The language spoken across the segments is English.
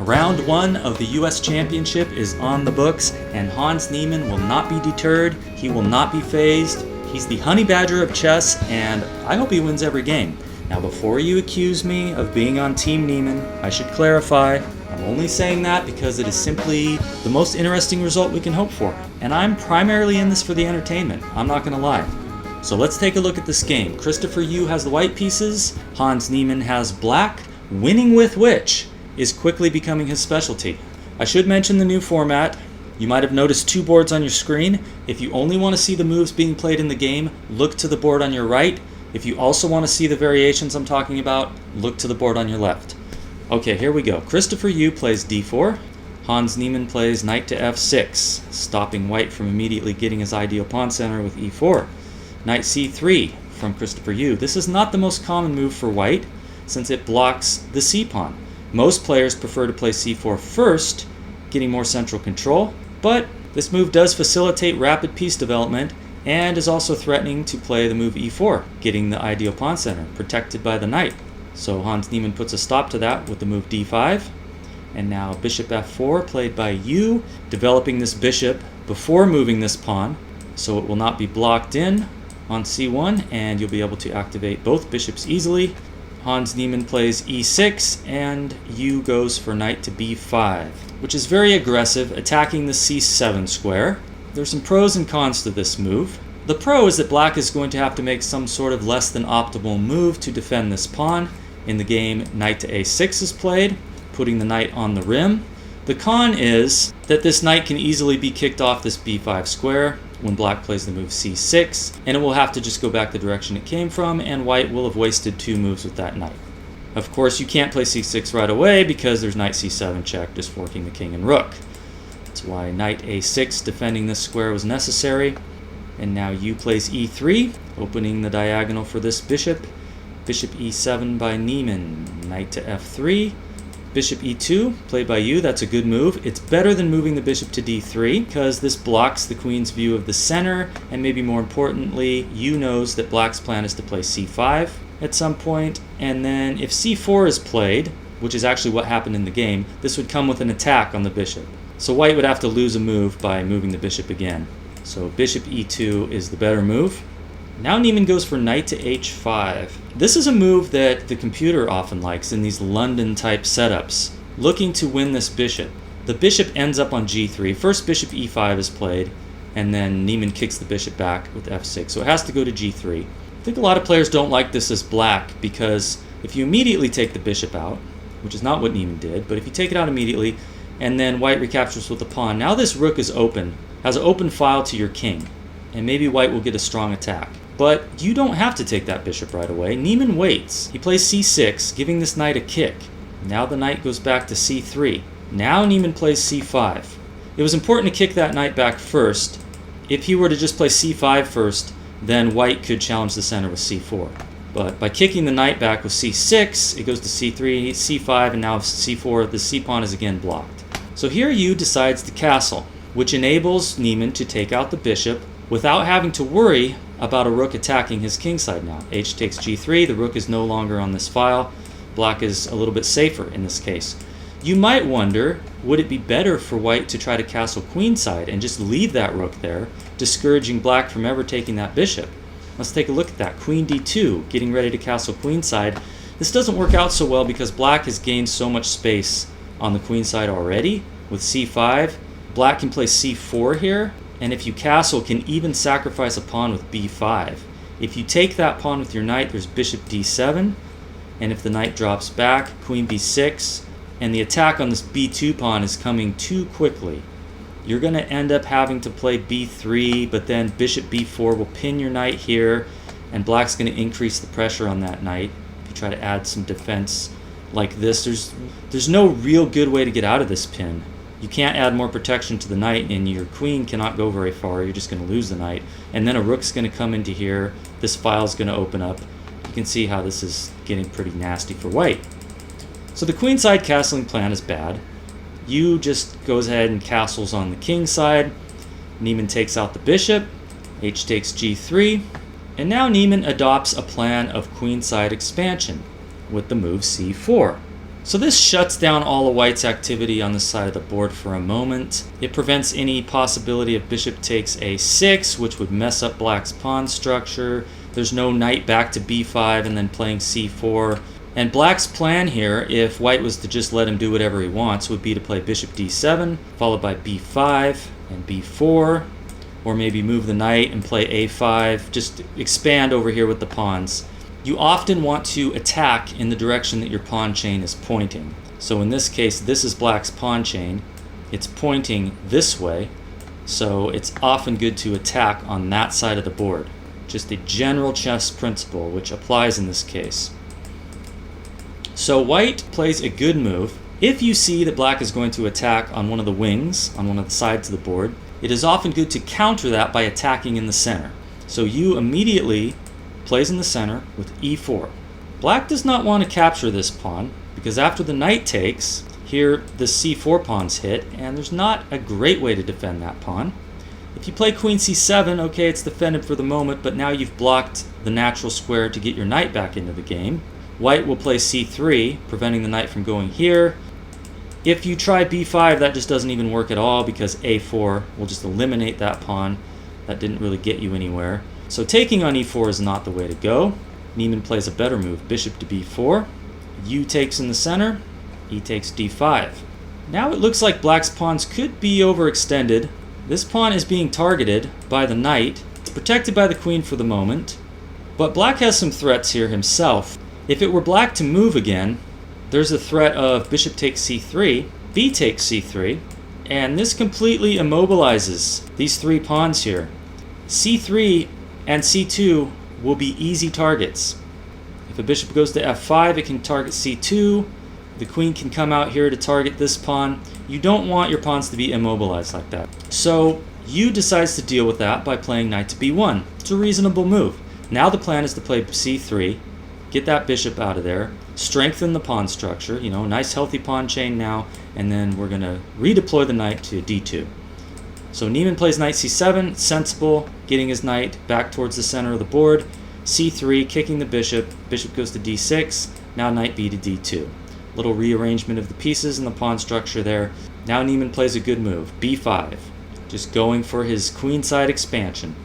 Round 1 of the U.S. Championship is on the books, and Hans Niemann will not be deterred. He will not be phased. He's the honey badger of chess, and I hope he wins every game. Now, before you accuse me of being on Team Niemann, I should clarify, I'm only saying that because it is simply the most interesting result we can hope for. And I'm primarily in this for the entertainment, I'm not going to lie. So let's take a look at this game. Christopher Yoo has the white pieces, Hans Niemann has black, winning with which is quickly becoming his specialty. I should mention the new format. You might have noticed 2 boards on your screen. If you only want to see the moves being played in the game, look to the board on your right. If you also want to see the variations I'm talking about, look to the board on your left. Okay, here we go. Christopher Yoo plays d4. Hans Niemann plays knight to f6, stopping white from immediately getting his ideal pawn center with e4. Knight c3 from Christopher Yoo. This is not the most common move for white, since it blocks the c pawn. Most players prefer to play c4 first, getting more central control, but this move does facilitate rapid piece development and is also threatening to play the move e4, getting the ideal pawn center, protected by the knight. So Hans Niemann puts a stop to that with the move d5, and now bishop f4 played by Yoo, developing this bishop before moving this pawn, so it will not be blocked in on c1, and you'll be able to activate both bishops easily. Hans Niemann plays e6, and Yoo goes for knight to b5, which is very aggressive, attacking the c7 square. There's some pros and cons to this move. The pro is that black is going to have to make some sort of less than optimal move to defend this pawn. In the game, knight to a6 is played, putting the knight on the rim. The con is that this knight can easily be kicked off this b5 square when black plays the move c6, and it will have to just go back the direction it came from, and white will have wasted 2 moves with that knight. Of course, you can't play c6 right away because there's knight c7 check, just forking the king and rook. That's why knight a6 defending this square was necessary. And now Yoo plays e3, opening the diagonal for this bishop. Bishop e7 by Niemann, knight to f3. Bishop e2, played by Yoo, that's a good move. It's better than moving the bishop to d3 because this blocks the queen's view of the center, and maybe more importantly, Yoo knows that black's plan is to play c5 at some point, and then if c4 is played, which is actually what happened in the game, this would come with an attack on the bishop. So white would have to lose a move by moving the bishop again. So bishop e2 is the better move. Now Niemann goes for knight to h5. This is a move that the computer often likes in these London-type setups, looking to win this bishop. The bishop ends up on g3. First bishop e5 is played, and then Niemann kicks the bishop back with f6, so it has to go to g3. I think a lot of players don't like this as black, because if you immediately take the bishop out, which is not what Niemann did, but if you take it out immediately, and then white recaptures with the pawn, now this rook is open, has an open file to your king, and maybe white will get a strong attack. But you don't have to take that bishop right away. Niemann waits. He plays c6, giving this knight a kick. Now the knight goes back to c3. Now Niemann plays c5. It was important to kick that knight back first. If he were to just play c5 first, then white could challenge the center with c4. But by kicking the knight back with c6, it goes to c3, c5, and now c4. The c-pawn is again blocked. So here Yoo decides to castle, which enables Niemann to take out the bishop without having to worry about a rook attacking his kingside now. H takes g3, the rook is no longer on this file. Black is a little bit safer in this case. You might wonder, would it be better for white to try to castle queenside and just leave that rook there, discouraging black from ever taking that bishop? Let's take a look at that. Queen d2, getting ready to castle queenside. This doesn't work out so well because black has gained so much space on the queenside already with c5. Black can play c4 here, and if you castle, can even sacrifice a pawn with b5. If you take that pawn with your knight, there's bishop d7, and if the knight drops back, queen b6, and the attack on this b2 pawn is coming too quickly. You're going to end up having to play b3, but then bishop b4 will pin your knight here, and black's going to increase the pressure on that knight. If you try to add some defense like this, there's no real good way to get out of this pin. You can't add more protection to the knight, and your queen cannot go very far. You're just going to lose the knight. And then a rook's going to come into here. This file's going to open up. You can see how this is getting pretty nasty for white. So the queenside castling plan is bad. Yoo just goes ahead and castles on the king side. Niemann takes out the bishop. H takes g3. And now Niemann adopts a plan of queenside expansion with the move c4. So this shuts down all of White's activity on this side of the board for a moment. It prevents any possibility of bishop takes a6, which would mess up Black's pawn structure. There's no knight back to b5 and then playing c4. And Black's plan here, if White was to just let him do whatever he wants, would be to play bishop d7, followed by b5 and b4, or maybe move the knight and play a5, just expand over here with the pawns. You often want to attack in the direction that your pawn chain is pointing. So in this case, this is Black's pawn chain. It's pointing this way, so it's often good to attack on that side of the board. Just a general chess principle, which applies in this case. So White plays a good move. If you see that Black is going to attack on one of the wings, on one of the sides of the board, it is often good to counter that by attacking in the center. So you immediately plays in the center with e4. Black does not want to capture this pawn, because after the knight takes, here the c4 pawn's hit, and there's not a great way to defend that pawn. If you play queen c7, okay, it's defended for the moment, but now you've blocked the natural square to get your knight back into the game. White will play c3, preventing the knight from going here. If you try b5, that just doesn't even work at all, because a4 will just eliminate that pawn. That didn't really get you anywhere. So taking on e4 is not the way to go. Niemann plays a better move, bishop to b4. U takes in the center, e takes d5. Now it looks like Black's pawns could be overextended. This pawn is being targeted by the knight. It's protected by the queen for the moment, but Black has some threats here himself. If it were Black to move again, there's a threat of bishop takes c3, b takes c3, and this completely immobilizes these three pawns here. c3 and c2 will be easy targets. If a bishop goes to f5, it can target c2. The queen can come out here to target this pawn. You don't want your pawns to be immobilized like that. So Yoo decides to deal with that by playing knight to b1. It's a reasonable move. Now the plan is to play c3, get that bishop out of there, strengthen the pawn structure, nice healthy pawn chain now, and then we're going to redeploy the knight to d2. So Niemann plays knight c7, sensible, getting his knight back towards the center of the board. c3, kicking the bishop, bishop goes to d6, now knight b to d2. Little rearrangement of the pieces in the pawn structure there. Now Niemann plays a good move, b5, just going for his queenside expansion.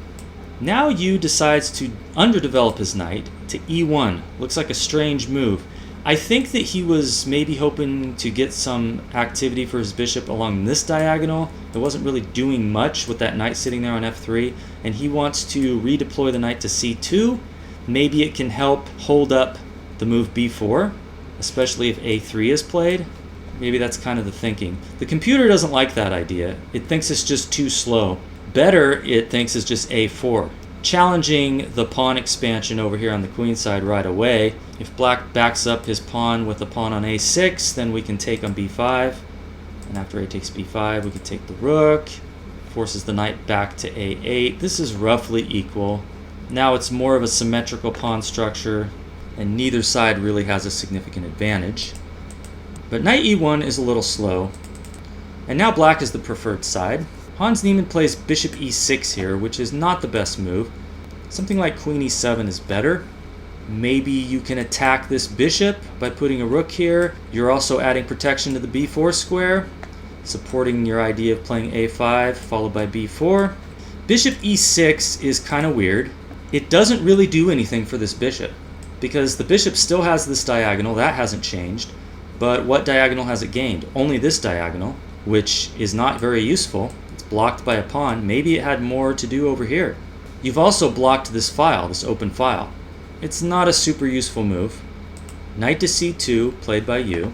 Now Yoo decides to underdevelop his knight to e1. Looks like a strange move. I think that he was maybe hoping to get some activity for his bishop along this diagonal. It wasn't really doing much with that knight sitting there on f3, and he wants to redeploy the knight to c2. Maybe it can help hold up the move b4, especially if a3 is played. Maybe that's kind of the thinking. The computer doesn't like that idea. It thinks it's just too slow. Better, it thinks, is just a4. Challenging the pawn expansion over here on the queen side right away. If Black backs up his pawn with a pawn on a6, then we can take on b5. And after a takes b5, we can take the rook. Forces the knight back to a8. This is roughly equal. Now it's more of a symmetrical pawn structure, and neither side really has a significant advantage. But knight e1 is a little slow. And now Black is the preferred side. Hans Niemann plays bishop e6 here, which is not the best move. Something like queen e7 is better. Maybe you can attack this bishop by putting a rook here. You're also adding protection to the b4 square, supporting your idea of playing a5 followed by b4. Bishop e6 is kind of weird. It doesn't really do anything for this bishop, because the bishop still has this diagonal. That hasn't changed. But what diagonal has it gained? Only this diagonal, which is not very useful. Blocked by a pawn. Maybe it had more to do over here. You've also blocked this file, this open file. It's not a super useful move. Knight to c2, played by Yoo.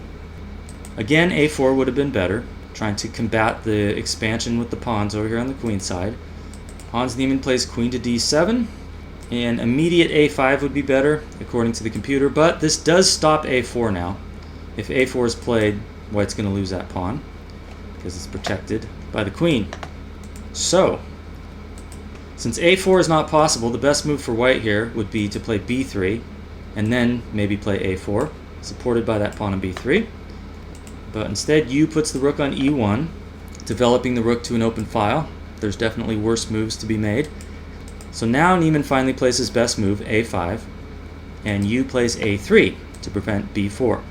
Again, a4 would have been better, trying to combat the expansion with the pawns over here on the queen side. Hans Niemann plays queen to d7, and immediate a5 would be better, according to the computer, but this does stop a4 now. If a4 is played, White's going to lose that pawn, because it's protected by the queen. So, since a4 is not possible, the best move for White here would be to play b3, and then maybe play a4, supported by that pawn on b3. But instead, Yoo puts the rook on e1, developing the rook to an open file. There's definitely worse moves to be made. So now Niemann finally plays his best move, a5, and Yoo plays a3 to prevent b4.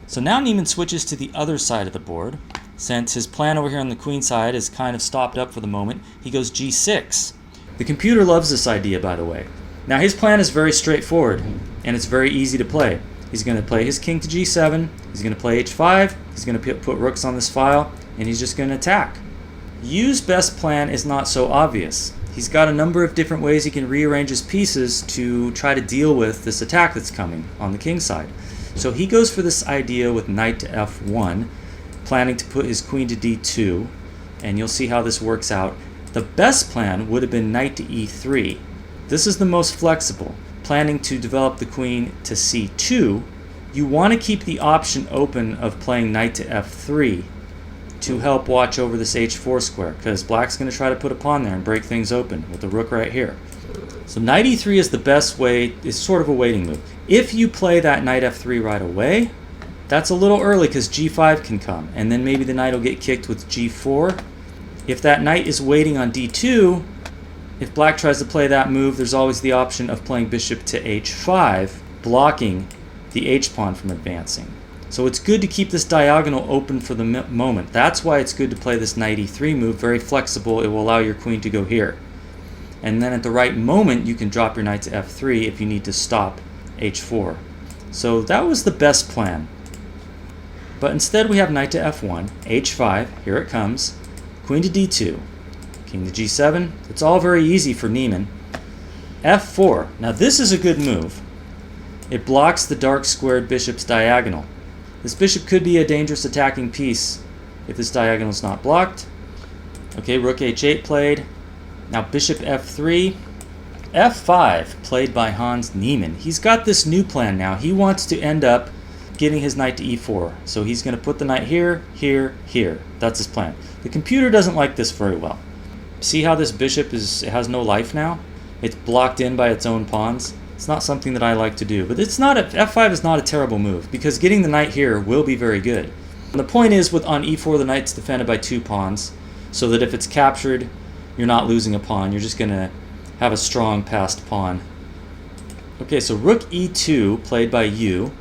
So now Niemann switches to the other side of the board. Since his plan over here on the queen side is kind of stopped up for the moment, he goes g6. The computer loves this idea, by the way. Now his plan is very straightforward, and it's very easy to play. He's going to play his king to g7, he's going to play h5, he's going to put rooks on this file, and he's just going to attack. Yu's best plan is not so obvious. He's got a number of different ways he can rearrange his pieces to try to deal with this attack that's coming on the king side. So he goes for this idea with knight to f1, planning to put his queen to d2, and you'll see how this works out. The best plan would have been knight to e3. This is the most flexible, planning to develop the queen to c2. You want to keep the option open of playing knight to f3 to help watch over this h4 square, because black's going to try to put a pawn there and break things open with the rook right here. So knight e3 is the best way, is sort of a waiting move. If you play that knight f3 right away, that's a little early because g5 can come, and then maybe the knight will get kicked with g4. If that knight is waiting on d2, if black tries to play that move, there's always the option of playing bishop to h5, blocking the h-pawn from advancing. So it's good to keep this diagonal open for the moment. That's why it's good to play this knight e3 move, very flexible. It will allow your queen to go here. And then at the right moment, you can drop your knight to f3 if you need to stop h4. So that was the best plan. But instead we have knight to f1, h5, here it comes, queen to d2, king to g7. It's all very easy for Niemann. f4. Now this is a good move. It blocks the dark squared bishop's diagonal. This bishop could be a dangerous attacking piece if this diagonal is not blocked. Okay, rook h8 played. Now bishop f3. f5 played by Hans Niemann. He's got this new plan now. He wants to end up getting his knight to e4. So he's going to put the knight here, here, here. That's his plan. The computer doesn't like this very well. See how this bishop has no life now? It's blocked in by its own pawns. It's not something that I like to do, but f5 is not a terrible move because getting the knight here will be very good. And the point is, on e4, the knight's defended by 2 pawns, so that if it's captured, you're not losing a pawn. You're just going to have a strong passed pawn. Okay, so rook e2 played by Yoo.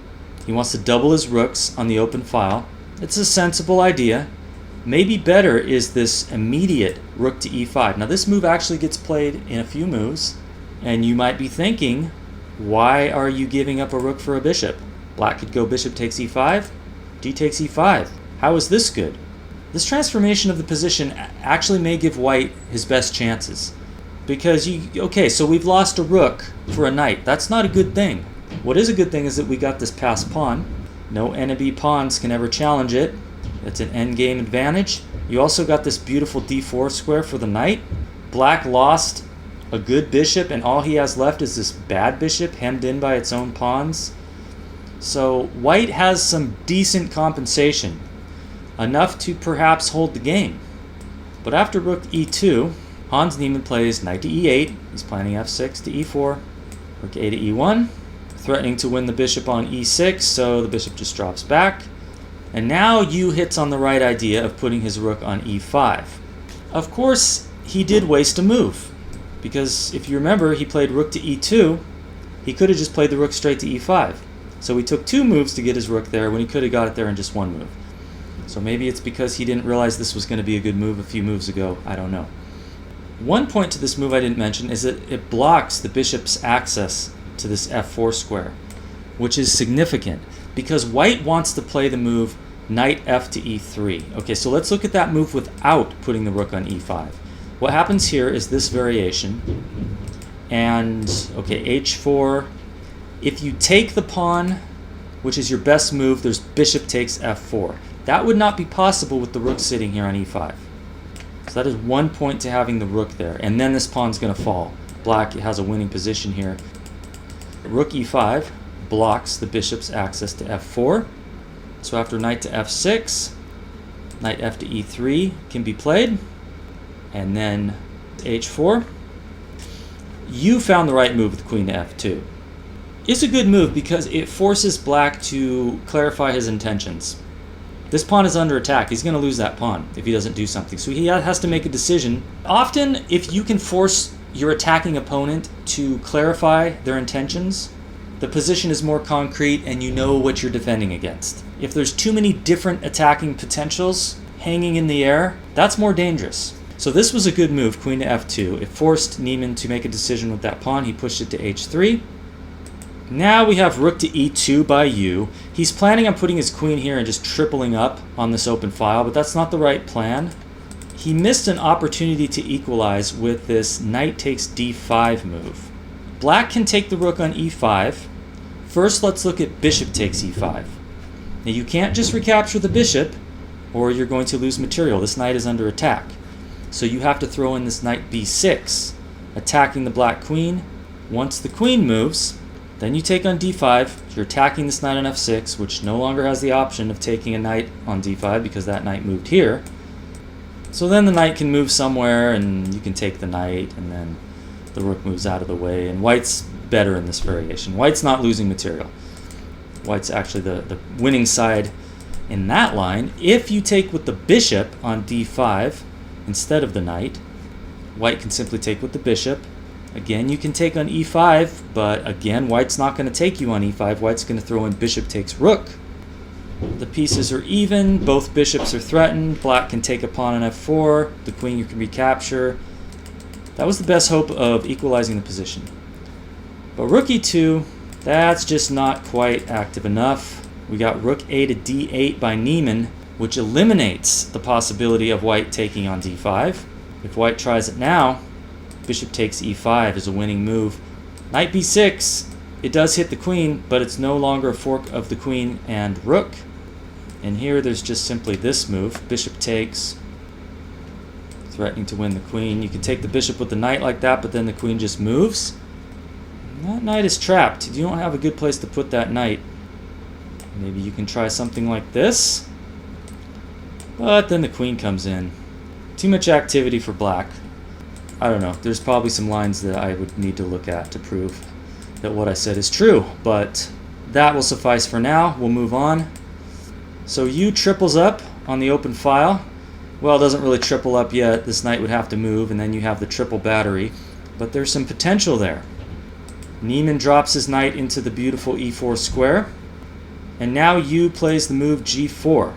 He wants to double his rooks on the open file. It's a sensible idea. Maybe better is this immediate rook to e5. Now this move actually gets played in a few moves, and you might be thinking, why are you giving up a rook for a bishop? Black could go bishop takes e5, d takes e5. How is this good? This transformation of the position actually may give white his best chances. Because, okay, so we've lost a rook for a knight. That's not a good thing. What is a good thing is that we got this passed pawn. No enemy pawns can ever challenge it. It's an endgame advantage. You also got this beautiful d4 square for the knight. Black lost a good bishop, and all he has left is this bad bishop hemmed in by its own pawns. So white has some decent compensation, enough to perhaps hold the game. But after rook e2, Hans Niemann plays knight to e8. He's planning f6 to e4, rook a to e1, threatening to win the bishop on e6, so the bishop just drops back. And now Yoo hits on the right idea of putting his rook on e5. Of course, he did waste a move, because if you remember, he played rook to e2. He could have just played the rook straight to e5. So he took 2 moves to get his rook there when he could have got it there in just 1 move. So maybe it's because he didn't realize this was going to be a good move a few moves ago. I don't know. One point to this move I didn't mention is that it blocks the bishop's access to this f4 square, which is significant because white wants to play the move knight f to e3. Okay, so let's look at that move without putting the rook on e5. What happens here is this variation, and okay, h4. If you take the pawn, which is your best move, there's bishop takes f4. That would not be possible with the rook sitting here on e5. So that is 1 point to having the rook there, and then this pawn's going to fall. Black has a winning position here. Rook e5 blocks the bishop's access to f4. So after knight to f6, knight f to e3 can be played, and then h4. You found the right move with queen to f2. It's a good move because it forces black to clarify his intentions. This pawn is under attack. He's going to lose that pawn if he doesn't do something. So he has to make a decision. Often, if you can force your attacking opponent to clarify their intentions, the position is more concrete and you know what you're defending against. If there's too many different attacking potentials hanging in the air, that's more dangerous. So this was a good move, queen to f2. It forced Niemann to make a decision with that pawn. He pushed it to h3. Now we have rook to e2 by Yoo. He's planning on putting his queen here and just tripling up on this open file, but that's not the right plan. He missed an opportunity to equalize with this knight takes d5 move. Black can take the rook on e5. First, let's look at bishop takes e5. Now you can't just recapture the bishop, or you're going to lose material. This knight is under attack. So you have to throw in this knight b6, attacking the black queen. Once the queen moves, then you take on d5. You're attacking this knight on f6, which no longer has the option of taking a knight on d5 because that knight moved here. So then the knight can move somewhere, and you can take the knight, and then the rook moves out of the way. And white's better in this variation. White's not losing material. White's actually the winning side in that line. If you take with the bishop on d5 instead of the knight, white can simply take with the bishop. Again, you can take on e5, but again, white's not going to take you on e5. White's going to throw in bishop takes rook. The pieces are even. Both bishops are threatened. Black can take a pawn on f4. The queen you can recapture. That was the best hope of equalizing the position. But rook e2, that's just not quite active enough. We got rook a to d8 by Niemann, which eliminates the possibility of white taking on d5. If white tries it now, bishop takes e5 is a winning move. Knight b6, it does hit the queen, but it's no longer a fork of the queen and rook. And here there's just simply this move, bishop takes, threatening to win the queen. You can take the bishop with the knight like that, but then the queen just moves. And that knight is trapped. You don't have a good place to put that knight. Maybe you can try something like this. But then the queen comes in. Too much activity for black. I don't know. There's probably some lines that I would need to look at to prove that what I said is true. But that will suffice for now. We'll move on. So Yoo triples up on the open file. Well, it doesn't really triple up yet. This knight would have to move, and then you have the triple battery. But there's some potential there. Niemann drops his knight into the beautiful e4 square. And now Yoo plays the move g4,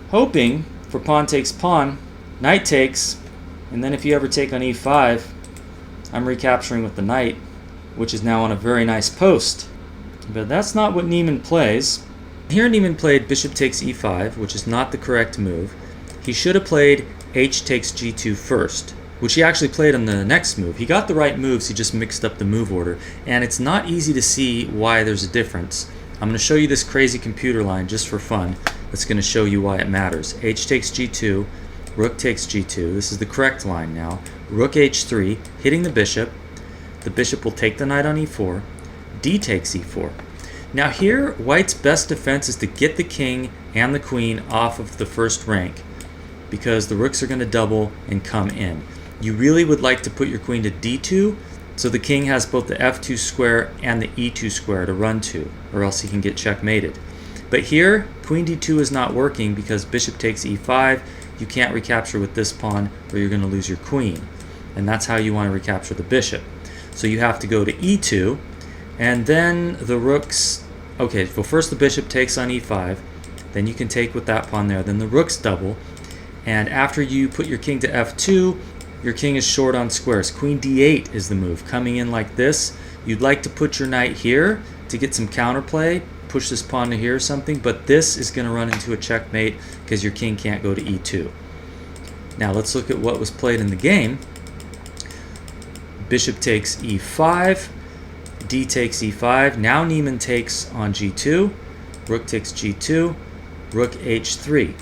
hoping for pawn takes pawn, knight takes, and then if you ever take on e5, I'm recapturing with the knight, which is now on a very nice post. But that's not what Niemann plays. Here Niemann played bishop takes e5, which is not the correct move. He should have played h takes g2 first, which he actually played on the next move. He got the right moves, he just mixed up the move order. And it's not easy to see why there's a difference. I'm going to show you this crazy computer line just for fun. That's going to show you why it matters. H takes g2, rook takes g2. This is the correct line now. Rook h3, hitting the bishop. The bishop will take the knight on e4. D takes e4. Now here, white's best defense is to get the king and the queen off of the first rank, because the rooks are going to double and come in. You really would like to put your queen to d2, so the king has both the f2 square and the e2 square to run to, or else he can get checkmated. But here, queen d2 is not working because bishop takes e5. You can't recapture with this pawn, or you're going to lose your queen. And that's how you want to recapture the bishop. So you have to go to e2, and then the rooks... Okay, well first the bishop takes on e5, then you can take with that pawn there, then the rooks double, and after you put your king to f2, your king is short on squares. Queen d8 is the move. Coming in like this, you'd like to put your knight here to get some counterplay, push this pawn to here or something, but this is going to run into a checkmate because your king can't go to e2. Now let's look at what was played in the game. Bishop takes e5, d takes e5. Now Niemann takes on g2, rook takes g2, rook h3.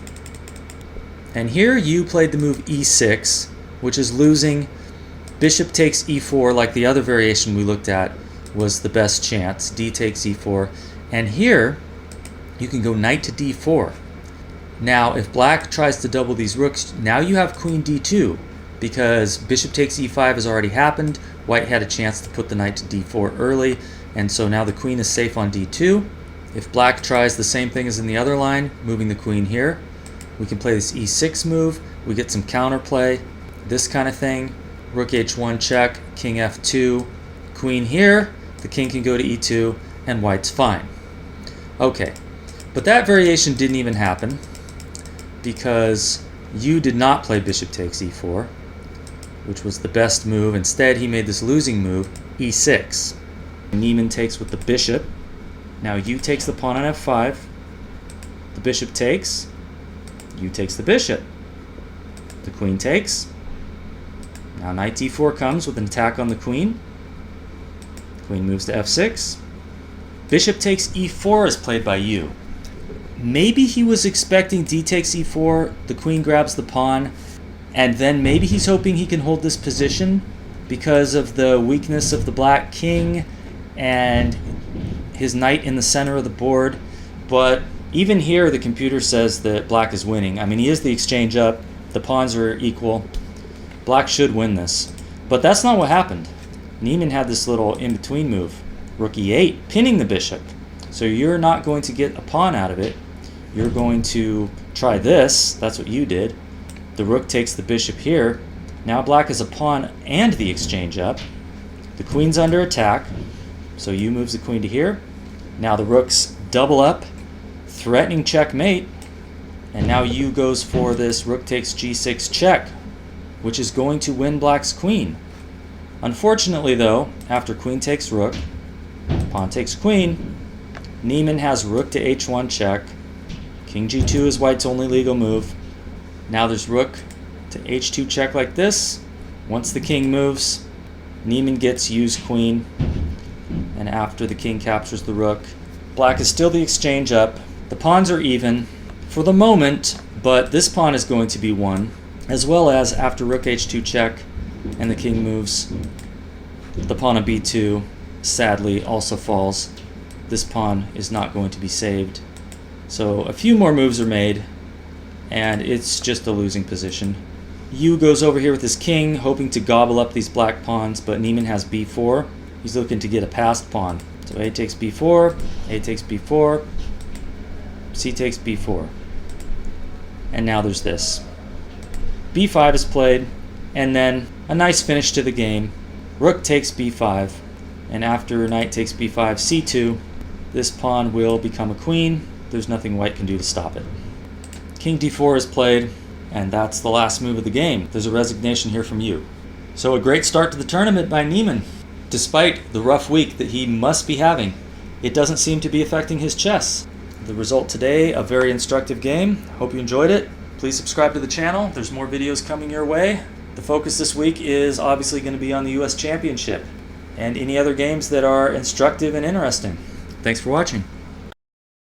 And here you played the move e6, which is losing. Bishop takes e4, like the other variation we looked at, was the best chance. D takes e4. And here, you can go knight to d4. Now, if black tries to double these rooks, now you have queen d2, because bishop takes e5 has already happened. White had a chance to put the knight to d4 early, and so now the queen is safe on d2. If black tries the same thing as in the other line, moving the queen here, we can play this e6 move. We get some counterplay. This kind of thing, rook h1 check, king f2, queen here, the king can go to e2, and white's fine. Okay, But that variation didn't even happen because Yoo did not play bishop takes e4, which was the best move. Instead, he made this losing move, e6. Niemann takes with the bishop. Now Yoo takes the pawn on f5. The bishop takes. Yoo takes the bishop. The queen takes. Now knight d4 comes with an attack on the queen. Queen moves to f6. Bishop takes e4 is played by Yoo. Maybe he was expecting d takes e4, the queen grabs the pawn, and then maybe he's hoping he can hold this position because of the weakness of the black king and his knight in the center of the board. But even here, the computer says that black is winning. I mean, he is the exchange up. The pawns are equal. Black should win this. But that's not what happened. Niemann had this little in-between move, Rook E8, pinning the bishop. So you're not going to get a pawn out of it. You're going to try this. That's what you did. The rook takes the bishop here. Now black is a pawn and the exchange up. The queen's under attack. So Yoo moves the queen to here. Now the rooks double up, threatening checkmate. And now Yoo goes for this rook takes g6 check, which is going to win black's queen. Unfortunately though, after queen takes rook, pawn takes queen, Niemann has rook to h1 check. King g2 is white's only legal move. Now there's rook to h2 check like this. Once the king moves, Niemann gets Yoo's queen. And after the king captures the rook, black is still the exchange up. The pawns are even for the moment, but this pawn is going to be won, as well as after rook h2 check and the king moves, the pawn on b2 sadly also falls. This pawn is not going to be saved. So a few more moves are made, and it's just a losing position. Yoo goes over here with his king, hoping to gobble up these black pawns, but Niemann has b4. He's looking to get a passed pawn. So a takes b4, a takes b4, c takes b4. And now there's this. b5 is played, and then a nice finish to the game. Rook takes b5, and after knight takes b5, c2, this pawn will become a queen. There's nothing white can do to stop it. King d4 is played, and that's the last move of the game. There's a resignation here from Yoo. So a great start to the tournament by Niemann. Despite the rough week that he must be having, it doesn't seem to be affecting his chess. The result today, a very instructive game. Hope you enjoyed it. Please subscribe to the channel. There's more videos coming your way. The focus this week is obviously going to be on the U.S. Championship and any other games that are instructive and interesting. Thanks for watching.